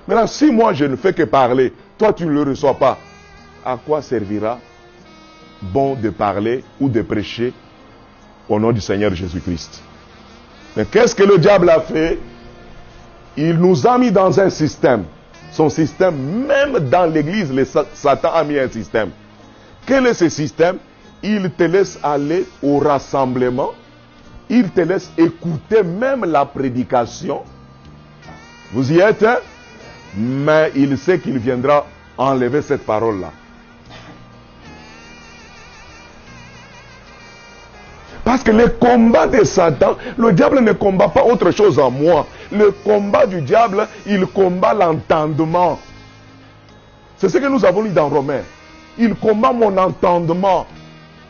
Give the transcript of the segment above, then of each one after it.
Maintenant, si moi je ne fais que parler, toi tu ne le reçois pas, à quoi servira bon de parler ou de prêcher au nom du Seigneur Jésus-Christ? Mais qu'est-ce que le diable a fait? Il nous a mis dans un système. Son système, même dans l'église, Satan a mis un système. Quel est ce système? Il te laisse aller au rassemblement. Il te laisse écouter même la prédication. Vous y êtes, hein? Mais il sait qu'il viendra enlever cette parole-là. Parce que le combat de Satan, le diable ne combat pas autre chose en moi. Le combat du diable, il combat l'entendement. C'est ce que nous avons lu dans Romains. Il combat mon entendement.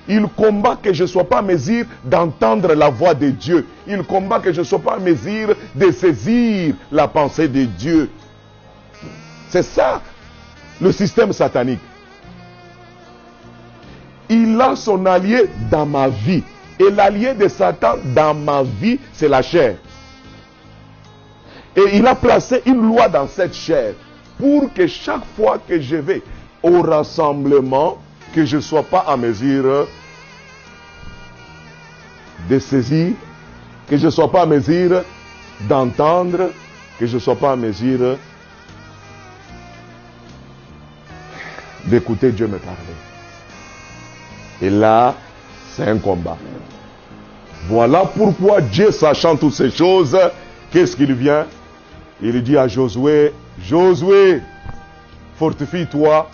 Il combat que je ne sois pas à mesure d'entendre la voix de Dieu. Il combat que je ne sois pas à mesure de saisir la pensée de Dieu. C'est ça, le système satanique. Il a son allié dans ma vie. Et l'allié de Satan dans ma vie, c'est la chair. Et il a placé une loi dans cette chair pour que chaque fois que je vais au rassemblement, que je ne sois pas à mesure de saisir, que je ne sois pas à mesure d'entendre, que je ne sois pas à mesure d'écouter Dieu me parler. Et là, c'est un combat. Voilà pourquoi Dieu, sachant toutes ces choses, qu'est-ce qu'il vient? Il dit à Josué, Josué, fortifie-toi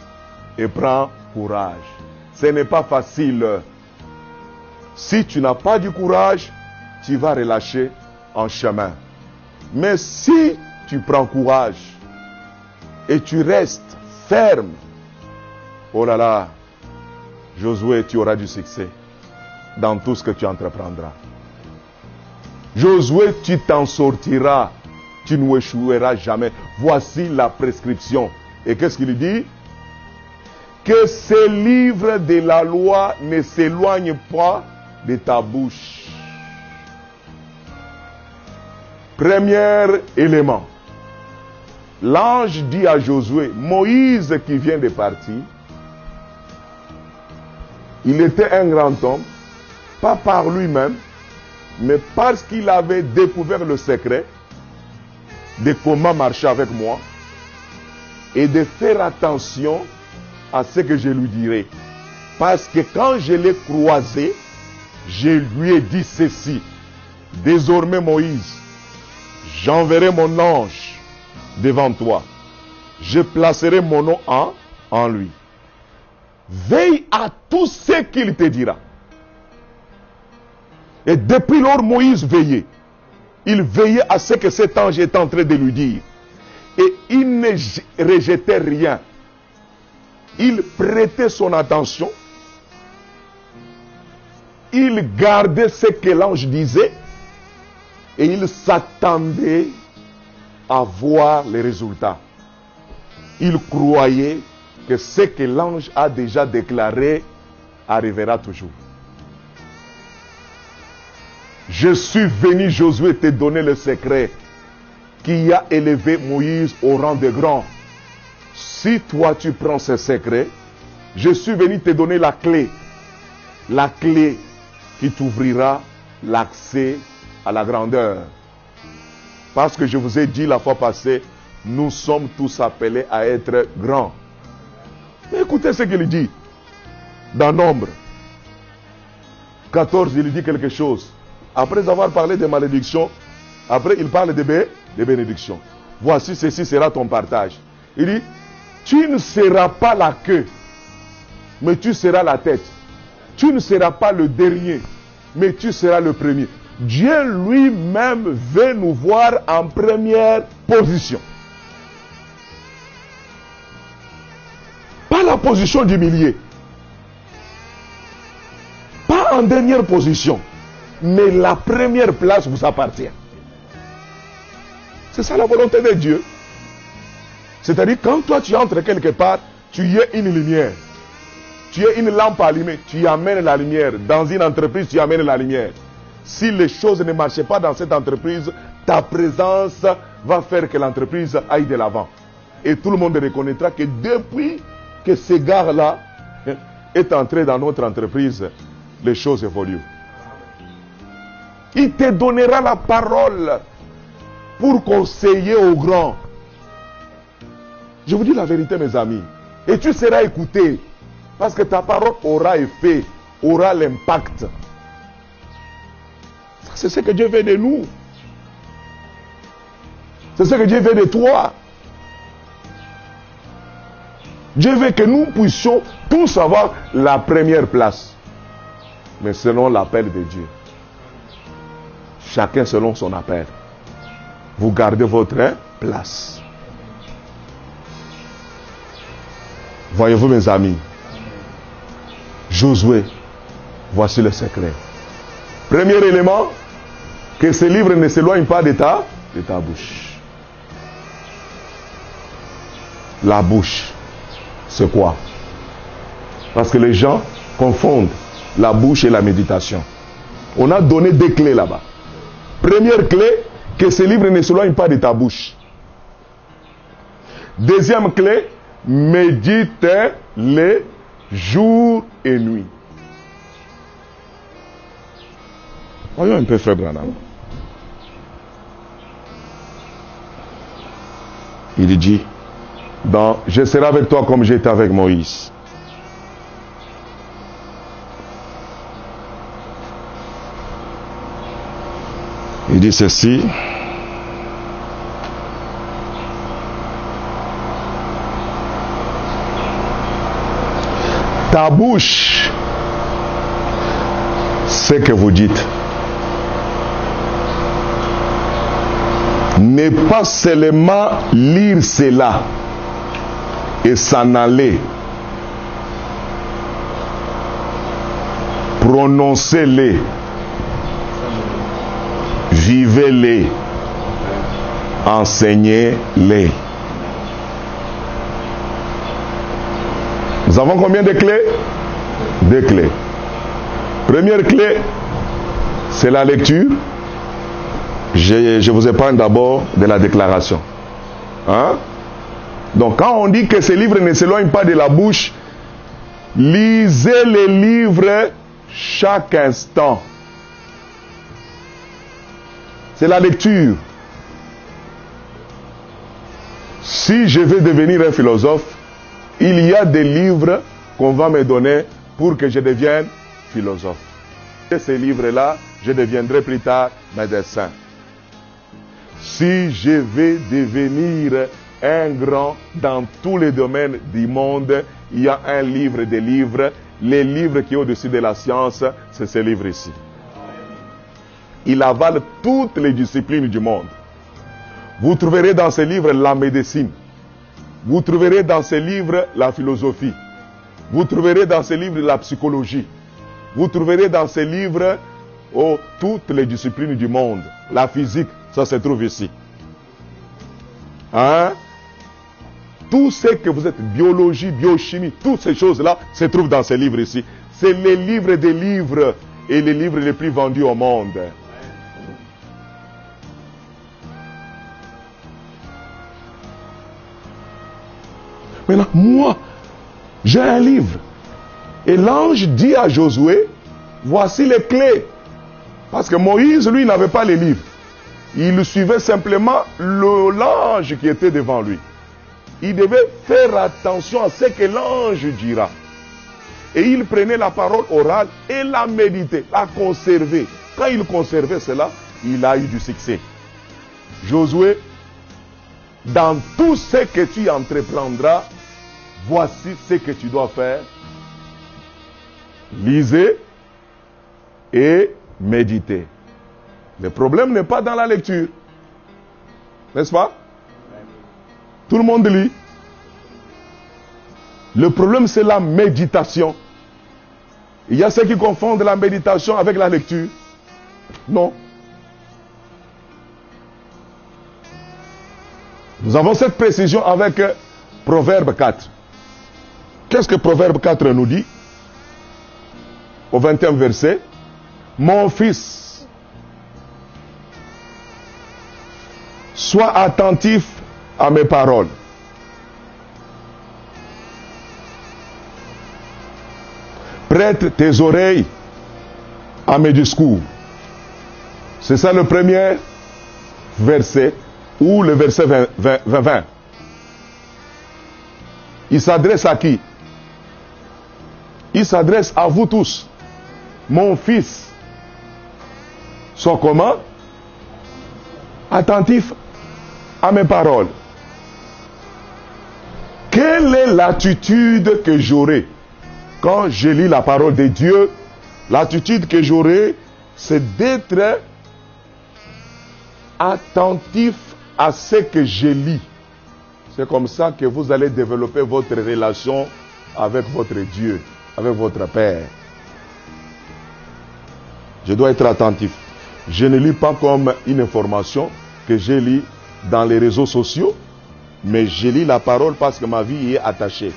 et prends courage. Ce n'est pas facile. Si tu n'as pas du courage, tu vas relâcher en chemin. Mais si tu prends courage et tu restes ferme, oh là là, Josué, tu auras du succès dans tout ce que tu entreprendras. Josué, tu t'en sortiras. Tu n'échoueras jamais. Voici la prescription. Et qu'est-ce qu'il dit? Que ce livre de la loi ne s'éloigne pas de ta bouche. Premier élément. L'ange dit à Josué, Moïse qui vient de partir, il était un grand homme, pas par lui-même, mais parce qu'il avait découvert le secret de comment marcher avec moi et de faire attention à ce que je lui dirai. Parce que quand je l'ai croisé, je lui ai dit ceci. Désormais Moïse, j'enverrai mon ange devant toi. Je placerai mon nom en lui. Veille à tout ce qu'il te dira. Et depuis lors, Moïse veillait. Il veillait à ce que cet ange est en train de lui dire. Et il ne rejetait rien. Il prêtait son attention. Il gardait ce que l'ange disait. Et il s'attendait à voir les résultats. Il croyait que ce que l'ange a déjà déclaré arrivera toujours. Je suis venu, Josué, te donner le secret qui a élevé Moïse au rang de grand. Si toi tu prends ce secret, je suis venu te donner la clé qui t'ouvrira l'accès à la grandeur. Parce que je vous ai dit la fois passée, nous sommes tous appelés à être grands. Mais écoutez ce qu'il dit. Dans Nombre 14, il dit quelque chose. Après avoir parlé de malédiction, après il parle de bénédiction. Voici, ceci sera ton partage. Il dit, tu ne seras pas la queue, mais tu seras la tête. Tu ne seras pas le dernier, mais tu seras le premier. Dieu lui-même veut nous voir en première position. Pas la position du milieu. Pas en dernière position. Mais la première place vous appartient. C'est ça la volonté de Dieu. C'est-à-dire, quand toi tu entres quelque part, tu y es une lumière. Tu es une lampe allumée, tu y amènes la lumière. Dans une entreprise, tu y amènes la lumière. Si les choses ne marchent pas dans cette entreprise, ta présence va faire que l'entreprise aille de l'avant. Et tout le monde reconnaîtra que depuis que ce gars-là est entré dans notre entreprise, les choses évoluent. Il te donnera la parole pour conseiller aux grands. Je vous dis la vérité, mes amis. Et tu seras écouté. Parce que ta parole aura effet, aura l'impact. C'est ce que Dieu veut de nous. C'est ce que Dieu veut de toi. Dieu veut que nous puissions tous avoir la première place. Mais selon l'appel de Dieu. Chacun selon son appel. Vous gardez votre place. Voyez-vous, mes amis, Josué, voici le secret. Premier élément, que ce livre ne s'éloigne pas de ta bouche. La bouche, c'est quoi? Parce que les gens confondent la bouche et la méditation. On a donné deux clés là-bas. Première clé, que ce livre ne s'éloigne pas de ta bouche. Deuxième clé, médite-les jour et nuit. Voyons un peu Frère Branham. Il dit, je serai avec toi comme j'étais avec Moïse. Il dit ceci. Ta bouche, ce que vous dites, n'est pas seulement lire cela et s'en aller. Prononcez-les. Vivez-les. Enseignez-les. Nous avons combien de clés? Deux clés. Première clé, c'est la lecture. Je vous épargne d'abord de la déclaration. Hein? Donc quand on dit que ce livre ne s'éloigne pas de la bouche, lisez les livres chaque instant. C'est la lecture. Si je veux devenir un philosophe, il y a des livres qu'on va me donner pour que je devienne philosophe. Et ces livres-là, je deviendrai plus tard médecin. Si je veux devenir un grand dans tous les domaines du monde, il y a un livre des livres. Les livres qui sont au-dessus de la science, c'est ce livre ici. Il avale toutes les disciplines du monde. Vous trouverez dans ce livre la médecine. Vous trouverez dans ce livre la philosophie. Vous trouverez dans ce livre la psychologie. Vous trouverez dans ce livre toutes les disciplines du monde. La physique, ça se trouve ici. Hein? Tout ce que vous êtes, biologie, biochimie, toutes ces choses-là se trouvent dans ce livre ici. C'est les livres des livres et les livres les plus vendus au monde. Maintenant, moi, j'ai un livre. Et l'ange dit à Josué, voici les clés. Parce que Moïse, lui, n'avait pas les livres. Il suivait simplement l'ange qui était devant lui. Il devait faire attention à ce que l'ange dira. Et il prenait la parole orale et la méditait, la conservait. Quand il conservait cela, il a eu du succès. Josué, dans tout ce que tu entreprendras, voici ce que tu dois faire. Lisez et méditez. Le problème n'est pas dans la lecture. N'est-ce pas? Tout le monde lit. Le problème, c'est la méditation. Il y a ceux qui confondent la méditation avec la lecture. Non. Nous avons cette précision avec Proverbe 4. Qu'est-ce que Proverbe 4 nous dit? Au 20e verset. Mon fils, sois attentif à mes paroles. prête tes oreilles à mes discours. C'est ça le premier verset, ou le verset 20. Il s'adresse à qui? Il s'adresse à vous tous. Mon fils, sois comment? Attentif à mes paroles. Quelle est l'attitude que j'aurai quand je lis la parole de Dieu? L'attitude que j'aurai, c'est d'être attentif à ce que je lis. C'est comme ça que vous allez développer votre relation avec votre Dieu, avec votre Père. Je dois être attentif. Je ne lis pas comme une information que je lis dans les réseaux sociaux, mais je lis la parole parce que ma vie y est attachée.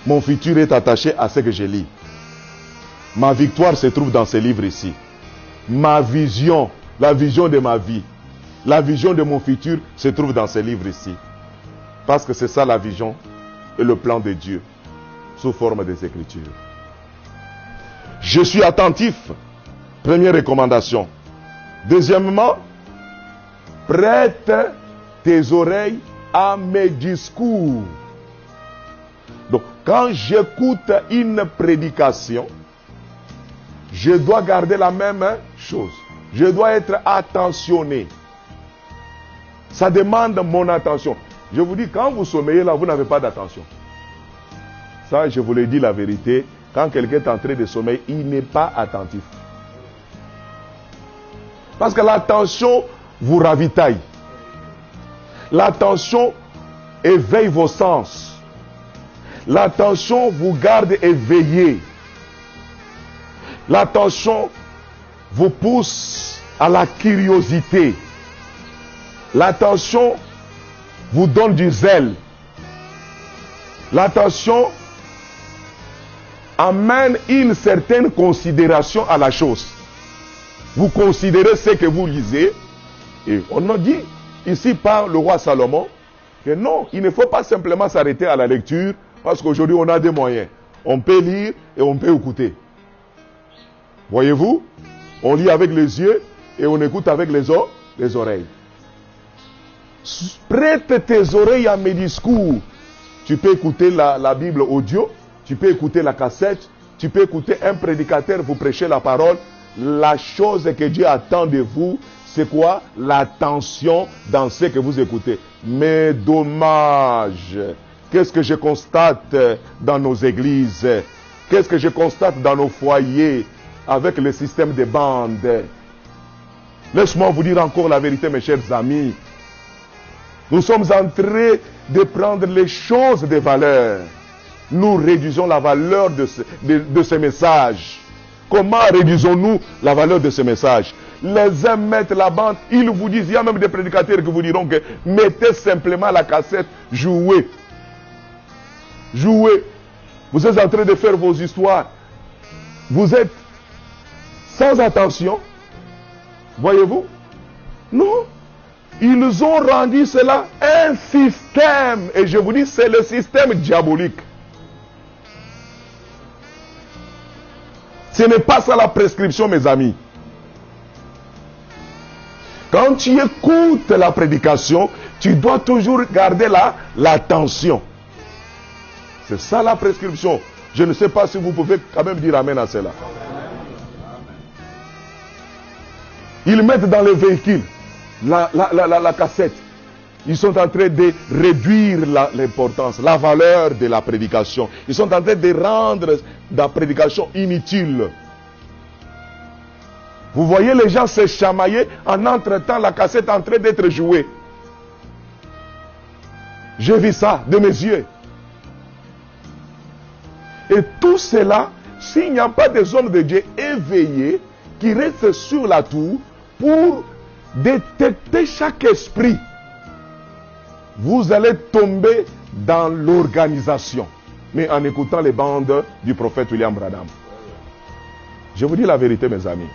Mon futur est attaché à ce que je lis. Ma victoire se trouve dans ce livre ici. Ma vision, la vision de ma vie, la vision de mon futur se trouve dans ce livre ici. Parce que c'est ça la vision et le plan de Dieu sous forme des Écritures. Je suis attentif. Première recommandation. Deuxièmement, prête tes oreilles à mes discours. Donc, quand j'écoute une prédication, je dois garder la même chose. Je dois être attentionné. Ça demande mon attention. Je vous dis, quand vous sommeillez là, vous n'avez pas d'attention. Ça, je vous l'ai dit la vérité. Quand quelqu'un est en train de sommeiller, il n'est pas attentif. Parce que l'attention vous ravitaille. L'attention éveille vos sens. L'attention vous garde éveillé. L'attention vous pousse à la curiosité. L'attention vous donne du zèle. L'attention amène une certaine considération à la chose. Vous considérez ce que vous lisez. Et on a dit ici par le roi Salomon que non, il ne faut pas simplement s'arrêter à la lecture parce qu'aujourd'hui on a des moyens. On peut lire et on peut écouter. Voyez-vous? On lit avec les yeux et on écoute avec les oreilles. Prête tes oreilles à mes discours. Tu peux écouter la Bible audio, tu peux écouter la cassette, tu peux écouter un prédicateur vous prêcher la parole. La chose que Dieu attend de vous, c'est quoi? L'attention dans ce que vous écoutez. Mais dommage, qu'est-ce que je constate dans nos églises? Qu'est-ce que je constate dans nos foyers avec le système de bandes? Laisse-moi vous dire encore la vérité, mes chers amis. Nous sommes en train de prendre les choses de valeur. Nous réduisons la valeur de ce message. Comment réduisons-nous la valeur de ce message? Les uns mettent la bande, ils vous disent, il y a même des prédicateurs qui vous diront que mettez simplement la cassette, jouez. Jouez. Vous êtes en train de faire vos histoires. Vous êtes sans attention. Voyez-vous? Non. Ils ont rendu cela un système. Et je vous dis, c'est le système diabolique. Ce n'est pas ça la prescription, mes amis. Quand tu écoutes la prédication, tu dois toujours garder l'attention. C'est ça la prescription. Je ne sais pas si vous pouvez quand même dire amen à cela. Ils mettent dans le véhicule la cassette. Ils sont en train de réduire l'importance, la valeur de la prédication. Ils sont en train de rendre la prédication inutile. Vous voyez les gens se chamailler en entre-temps la cassette en train d'être jouée. J'ai vu ça de mes yeux. Et tout cela, s'il n'y a pas des hommes de Dieu éveillés qui restent sur la tour pour détecter chaque esprit, vous allez tomber dans l'organisation. Mais en écoutant les bandes du prophète William Branham. Je vous dis la vérité, mes amis.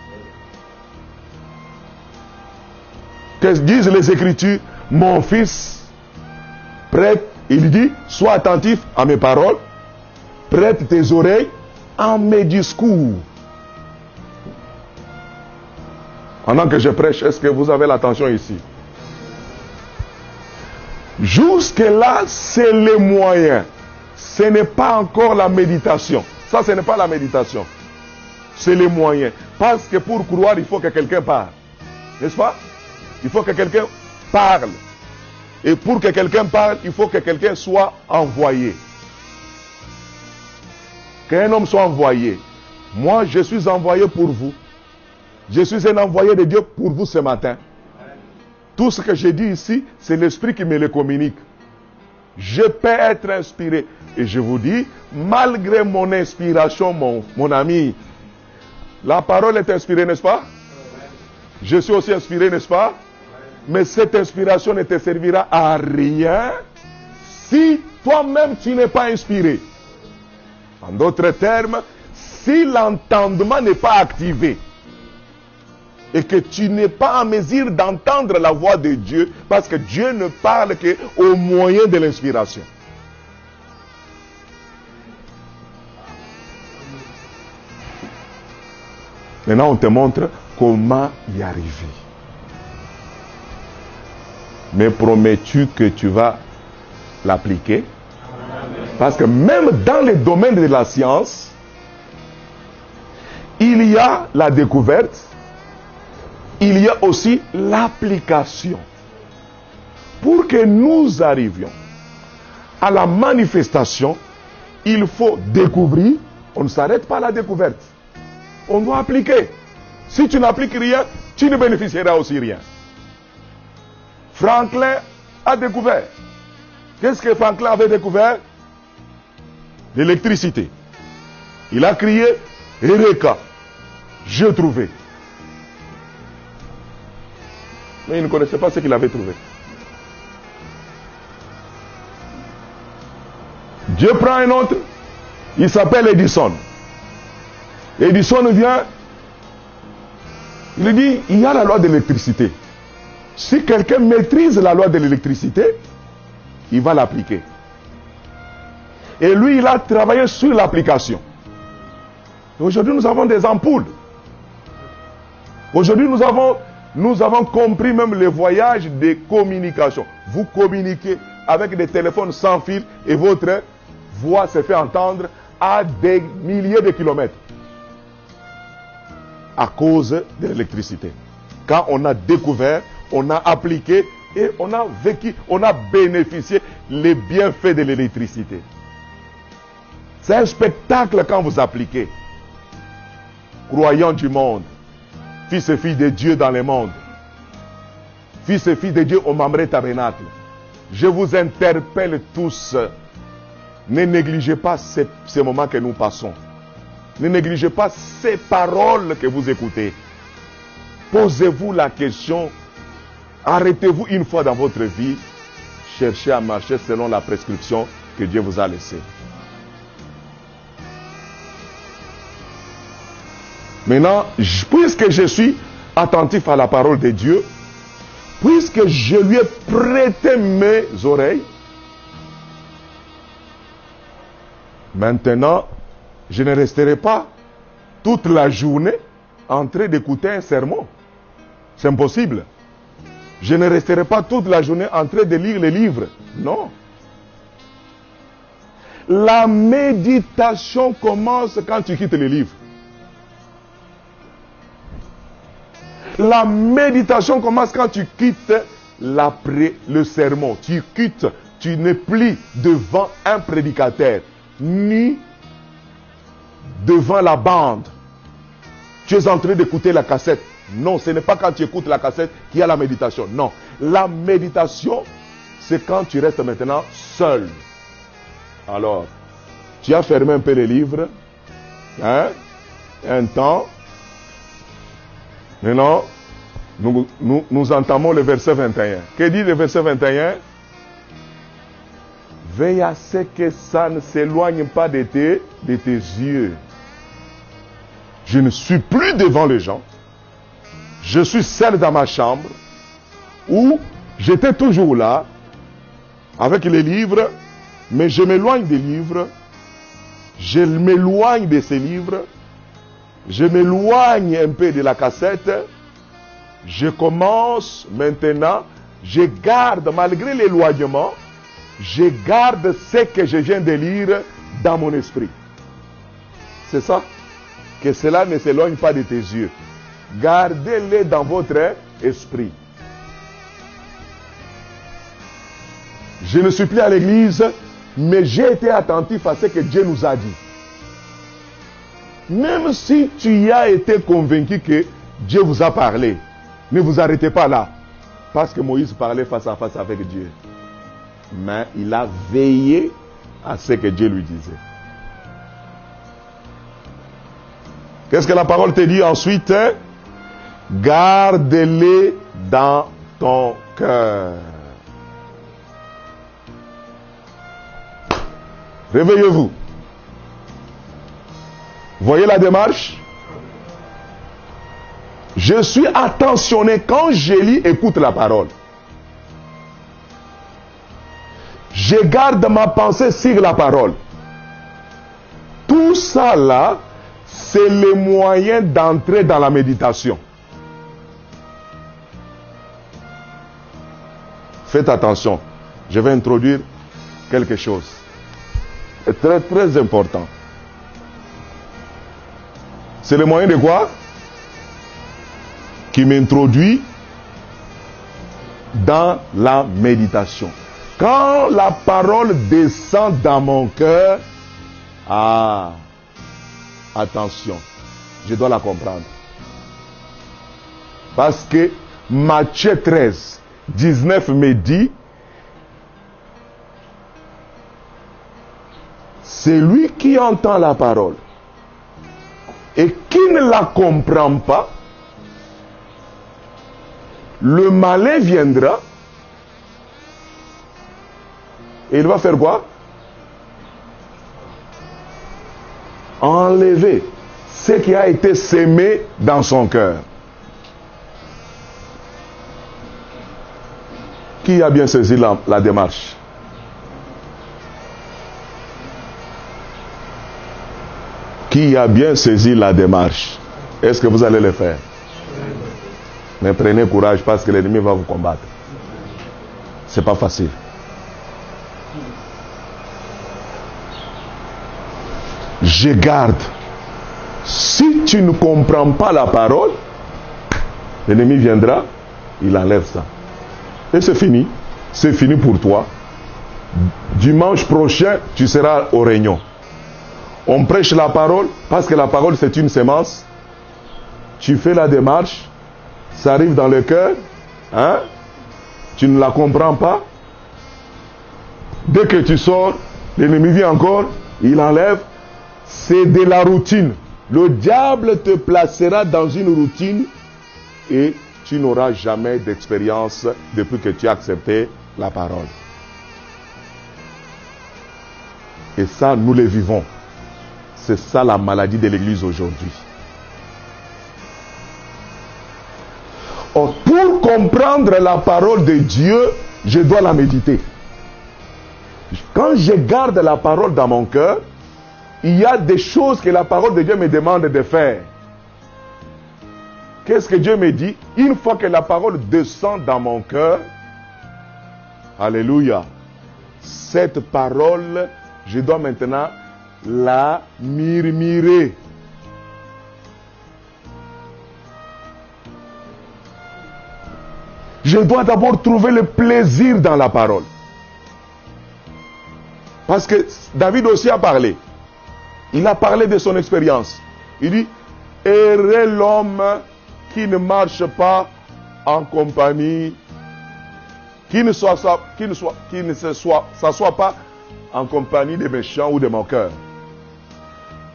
Qu'est-ce que disent les Écritures? Mon fils, prête, il dit, sois attentif à mes paroles. prête tes oreilles à mes discours. Pendant que je prêche, est-ce que vous avez l'attention ici? Jusque-là, c'est les moyens. Ce n'est pas encore la méditation. Ça, ce n'est pas la méditation. C'est les moyens. Parce que pour croire, il faut que quelqu'un parle. N'est-ce pas? Il faut que quelqu'un parle. Et pour que quelqu'un parle, il faut que quelqu'un soit envoyé. Qu'un homme soit envoyé. Moi, je suis envoyé pour vous. Je suis un envoyé de Dieu pour vous ce matin. Tout ce que j'ai dit ici, c'est l'Esprit qui me le communique. Je peux être inspiré. Et je vous dis, malgré mon inspiration, mon ami, la parole est inspirée, n'est-ce pas? Je suis aussi inspiré, n'est-ce pas? Mais cette inspiration ne te servira à rien si toi-même tu n'es pas inspiré. En d'autres termes, si l'entendement n'est pas activé et que tu n'es pas en mesure d'entendre la voix de Dieu, parce que Dieu ne parle qu'au moyen de l'inspiration. Maintenant, on te montre comment y arriver. Mais promets-tu que tu vas l'appliquer? Parce que même dans les domaines de la science, il y a la découverte, il y a aussi l'application. Pour que nous arrivions à la manifestation, il faut découvrir. On ne s'arrête pas à la découverte. On doit appliquer. Si tu n'appliques rien, tu ne bénéficieras aussi rien. Franklin a découvert. Qu'est-ce que Franklin avait découvert? L'électricité. Il a crié, Eureka, j'ai trouvé. Mais il ne connaissait pas ce qu'il avait trouvé. Dieu prend un autre, il s'appelle Edison. Edison vient, il dit, il y a la loi de l'électricité. Si quelqu'un maîtrise la loi de l'électricité, il va l'appliquer. Et lui, il a travaillé sur l'application. Aujourd'hui, nous avons des ampoules. Aujourd'hui, nous avons compris même le voyage des communications. Vous communiquez avec des téléphones sans fil et votre voix se fait entendre à des milliers de kilomètres. À cause de l'électricité. Quand on a découvert, on a appliqué et on a vécu, on a bénéficié les bienfaits de l'électricité. C'est un spectacle quand vous appliquez. Croyants du monde, fils et filles de Dieu dans le monde, fils et filles de Dieu au Mamre Tabernacle, je vous interpelle tous, ne négligez pas ces moments que nous passons. Ne négligez pas ces paroles que vous écoutez. Posez-vous la question. Arrêtez-vous une fois dans votre vie. Cherchez à marcher selon la prescription que Dieu vous a laissée. Maintenant, puisque je suis attentif à la parole de Dieu, puisque je lui ai prêté mes oreilles, maintenant, je ne resterai pas toute la journée en train d'écouter un sermon. C'est impossible. Je ne resterai pas toute la journée en train de lire les livres. Non. La méditation commence quand tu quittes les livres. La méditation commence quand tu quittes le sermon. Tu n'es plus devant un prédicateur, ni devant la bande. Tu es en train d'écouter la cassette. Non, ce n'est pas quand tu écoutes la cassette qu'il y a la méditation. Non, la méditation, c'est quand tu restes maintenant seul. Alors, tu as fermé un peu les livres, hein, un temps. Maintenant, nous entamons le verset 21. Que dit le verset 21? Veille à ce que ça ne s'éloigne pas de tes yeux. Je ne suis plus devant les gens. Je suis seul dans ma chambre où j'étais toujours là avec les livres, mais je m'éloigne des livres. je m'éloigne de ces livres, je m'éloigne un peu de la cassette, je commence maintenant, je garde, malgré l'éloignement, je garde ce que je viens de lire dans mon esprit. C'est ça. Que cela ne s'éloigne pas de tes yeux. Gardez-les dans votre esprit. Je ne suis plus à l'église, mais j'ai été attentif à ce que Dieu nous a dit. Même si tu y as été convaincu que Dieu vous a parlé, ne vous arrêtez pas là. Parce que Moïse parlait face à face avec Dieu. Mais il a veillé à ce que Dieu lui disait. Qu'est-ce que la parole te dit ensuite? Garde-les dans ton cœur. Réveillez-vous. Voyez la démarche? Je suis attentionné quand je lis, écoute la parole. Je garde ma pensée sur la parole. Tout ça là, c'est le moyen d'entrer dans la méditation. Faites attention, je vais introduire quelque chose. C'est très très important. C'est le moyen de quoi? Qui m'introduit dans la méditation. Quand la parole descend dans mon cœur, attention, je dois la comprendre. Parce que Matthieu 13, 19 me dit, c'est lui qui entend la parole et qui ne la comprend pas, le malin viendra et il va faire quoi? Enlever ce qui a été sémé dans son cœur. Qui a bien saisi la démarche? Qui a bien saisi la démarche? Est-ce que vous allez le faire? Mais prenez courage parce que l'ennemi va vous combattre. C'est pas facile. Je garde. Si tu ne comprends pas la parole, l'ennemi viendra, il enlève ça. Et c'est fini. C'est fini pour toi. Dimanche prochain, tu seras au réunion. On prêche la parole, parce que la parole c'est une semence. Tu fais la démarche, ça arrive dans le cœur, hein? Tu ne la comprends pas. Dès que tu sors, l'ennemi vient encore, il enlève. C'est de la routine. Le diable te placera dans une routine et tu n'auras jamais d'expérience depuis que tu as accepté la parole. Et ça, nous le vivons. C'est ça la maladie de l'Église aujourd'hui. Or, pour comprendre la parole de Dieu, je dois la méditer. Quand je garde la parole dans mon cœur, il y a des choses que la parole de Dieu me demande de faire. Qu'est-ce que Dieu me dit? Une fois que la parole descend dans mon cœur, alléluia, cette parole, je dois maintenant la murmurer. Je dois d'abord trouver le plaisir dans la parole. Parce que David aussi a parlé. Il a parlé de son expérience. Il dit, heureux l'homme qui ne marche pas en compagnie, qui ne s'assoit pas en compagnie des méchants ou des moqueurs.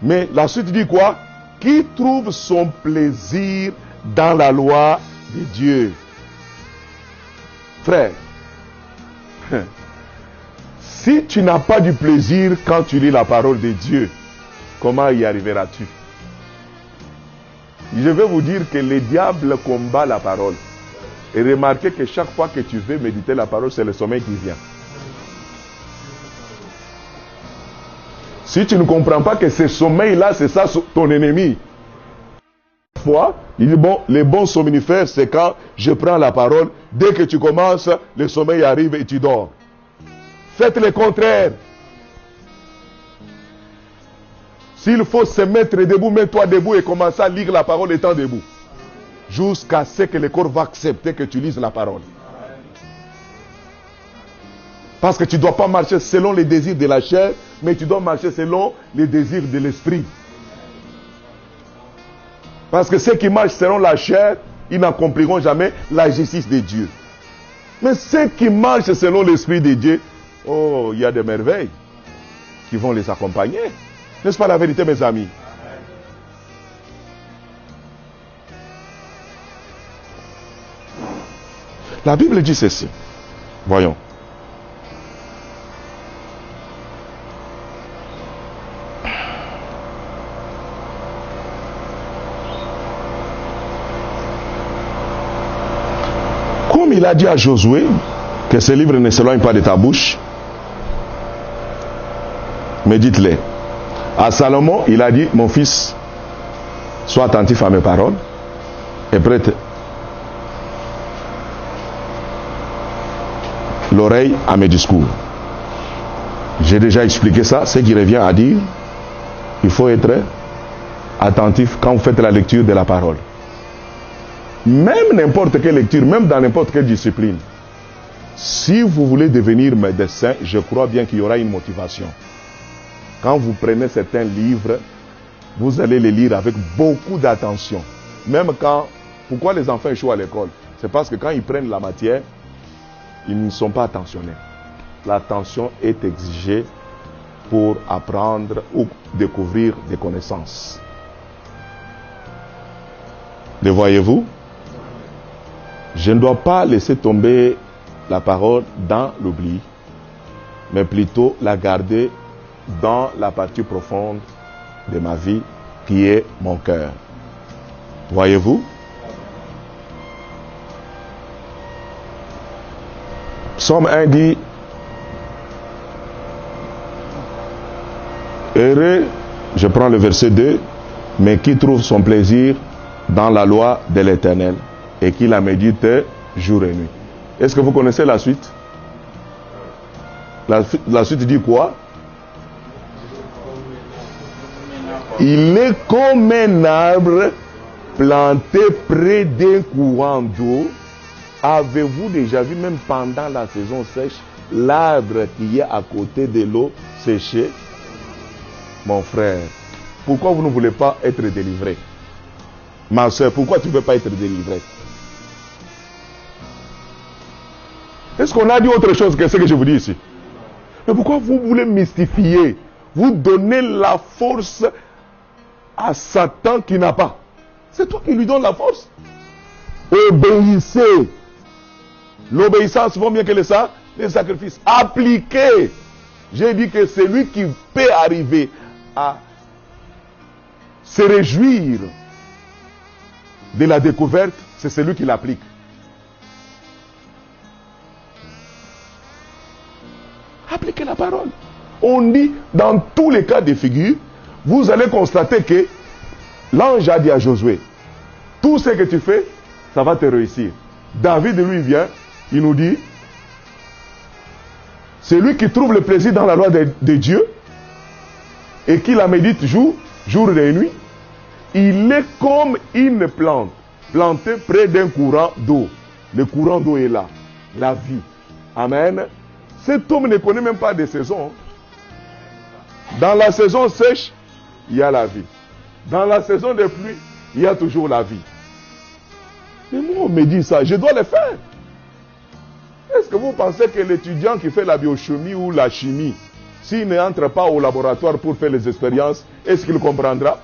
Mais la suite dit quoi? Qui trouve son plaisir dans la loi de Dieu. Frère, si tu n'as pas du plaisir quand tu lis la parole de Dieu, comment y arriveras-tu? Je vais vous dire que le diable combat la parole. Et remarquez que chaque fois que tu veux méditer la parole, c'est le sommeil qui vient. Si tu ne comprends pas que ce sommeil-là, c'est ça ton ennemi. Il dit, bon, les bons somnifères, c'est quand je prends la parole. Dès que tu commences, le sommeil arrive et tu dors. Faites le contraire. S'il faut se mettre debout, mets-toi debout et commence à lire la parole étant debout. Jusqu'à ce que le corps va accepter que tu lises la parole. Parce que tu ne dois pas marcher selon les désirs de la chair, mais tu dois marcher selon les désirs de l'esprit. Parce que ceux qui marchent selon la chair, ils n'accompliront jamais la justice de Dieu. Mais ceux qui marchent selon l'esprit de Dieu, oh, il y a des merveilles qui vont les accompagner. N'est-ce pas la vérité, mes amis? La Bible dit ceci. Voyons. Comme il a dit à Josué que ce livre ne s'éloigne pas de ta bouche, médite-les. À Salomon, il a dit, mon fils, sois attentif à mes paroles et prête l'oreille à mes discours. J'ai déjà expliqué ça. Ce qui revient à dire, il faut être attentif quand vous faites la lecture de la parole. Même n'importe quelle lecture, même dans n'importe quelle discipline. Si vous voulez devenir médecin, je crois bien qu'il y aura une motivation. Quand vous prenez certains livres, vous allez les lire avec beaucoup d'attention. Même quand... Pourquoi les enfants échouent à l'école? C'est parce que quand ils prennent la matière, ils ne sont pas attentionnés. L'attention est exigée pour apprendre ou découvrir des connaissances. Le voyez-vous? Je ne dois pas laisser tomber la parole dans l'oubli, mais plutôt la garder dans la partie profonde de ma vie, qui est mon cœur. Voyez-vous? Psaume 1 dit, heureux, je prends le verset 2, mais qui trouve son plaisir dans la loi de l'Éternel et qui la médite jour et nuit. Est-ce que vous connaissez la suite? La suite dit quoi? Il est comme un arbre planté près d'un courant d'eau. Avez-vous déjà vu, même pendant la saison sèche, l'arbre qui est à côté de l'eau séchée? Mon frère, pourquoi vous ne voulez pas être délivré? Ma soeur, pourquoi tu ne veux pas être délivré? Est-ce qu'on a dit autre chose que ce que je vous dis ici? Mais pourquoi vous voulez mystifier? Vous donnez la force à Satan qui n'a pas. C'est toi qui lui donnes la force. Obéissez. L'obéissance vaut mieux que les sacrifices. Appliquez. J'ai dit que celui qui peut arriver à se réjouir de la découverte, c'est celui qui l'applique. Appliquez la parole. On dit, dans tous les cas de figure, vous allez constater que l'ange a dit à Josué, tout ce que tu fais, ça va te réussir. David, lui, vient, il nous dit, celui qui trouve le plaisir dans la loi de Dieu et qui la médite jour et nuit, il est comme une plante plantée près d'un courant d'eau. Le courant d'eau est là, la vie. Amen. Cet homme ne connaît même pas de saison. Dans la saison sèche, il y a la vie. Dans la saison de pluie, il y a toujours la vie. Mais moi, on me dit ça, je dois le faire. Est-ce que vous pensez que l'étudiant qui fait la biochimie ou la chimie, s'il n'entre pas au laboratoire pour faire les expériences, est-ce qu'il comprendra?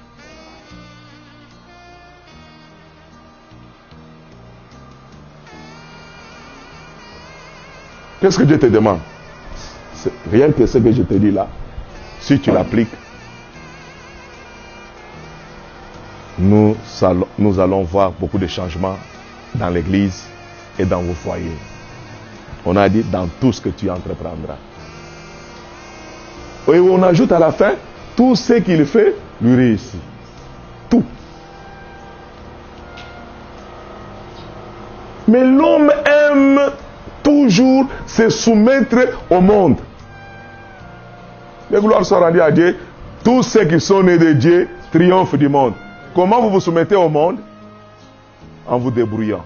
Qu'est-ce que Dieu te demande? Rien que ce que je te dis là, si tu l'appliques, nous allons voir beaucoup de changements dans l'église et dans vos foyers. On a dit dans tout ce que tu entreprendras. Et on ajoute à la fin, tout ce qu'il fait lui réussit. Tout. Mais l'homme aime toujours se soumettre au monde. Les gloires sont rendues à Dieu. Tous ceux qui sont nés de Dieu triomphent du monde. Comment vous vous soumettez au monde? En vous débrouillant.